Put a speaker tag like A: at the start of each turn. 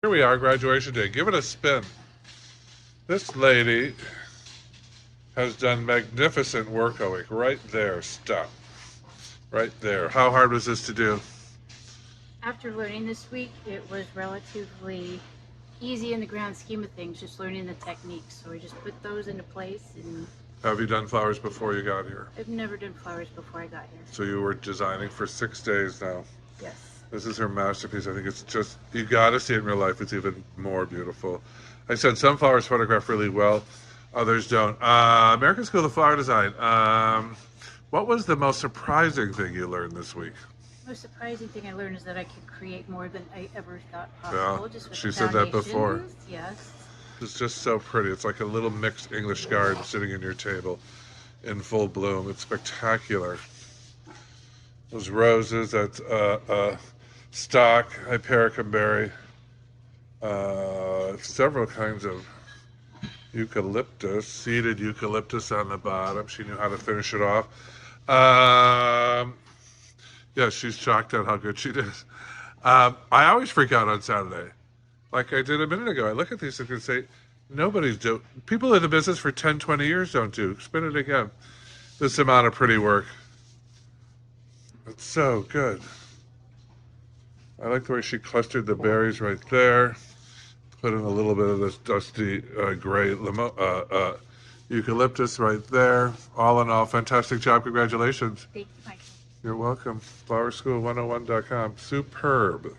A: Here we are, graduation day. Give it a spin. This lady has done magnificent work a week. Right there, stop. Right there. How hard was this to do?
B: After learning this week, it was relatively easy in the grand scheme of things, just learning the techniques. So we just put those into place, and
A: Have you done flowers before you got here?
B: I've never done flowers before I got here.
A: So you were designing for 6 days now.
B: Yes.
A: This is her masterpiece. I think it's just, you got to see it in real life. It's even more beautiful. I said some flowers photograph really well, others don't. American School of Flower Design. What was the most surprising thing you learned this week?
B: The most surprising thing I learned is that I could create more than I ever thought
A: Yeah,
B: possible. Just with
A: she
B: the
A: said that before.
B: foundations. Yes.
A: It's just so pretty. It's like a little mixed English garden sitting in your table in full bloom. It's spectacular. Those roses, that's stock, hypericum berry, several kinds of eucalyptus, seeded eucalyptus on the bottom. She knew how to finish it off. Yeah, she's shocked at how good she did. I always freak out on Saturday, like I did a minute ago. I look at these things and say, nobody's do. People in the business for 10, 20 years don't do. Spin it again. This amount of pretty work. It's so good. I like the way she clustered the berries right there. Put in a little bit of this dusty gray eucalyptus right there. All in all, fantastic job. Congratulations.
B: Thank you, Michael.
A: You're welcome. Flowerschool101.com. Superb.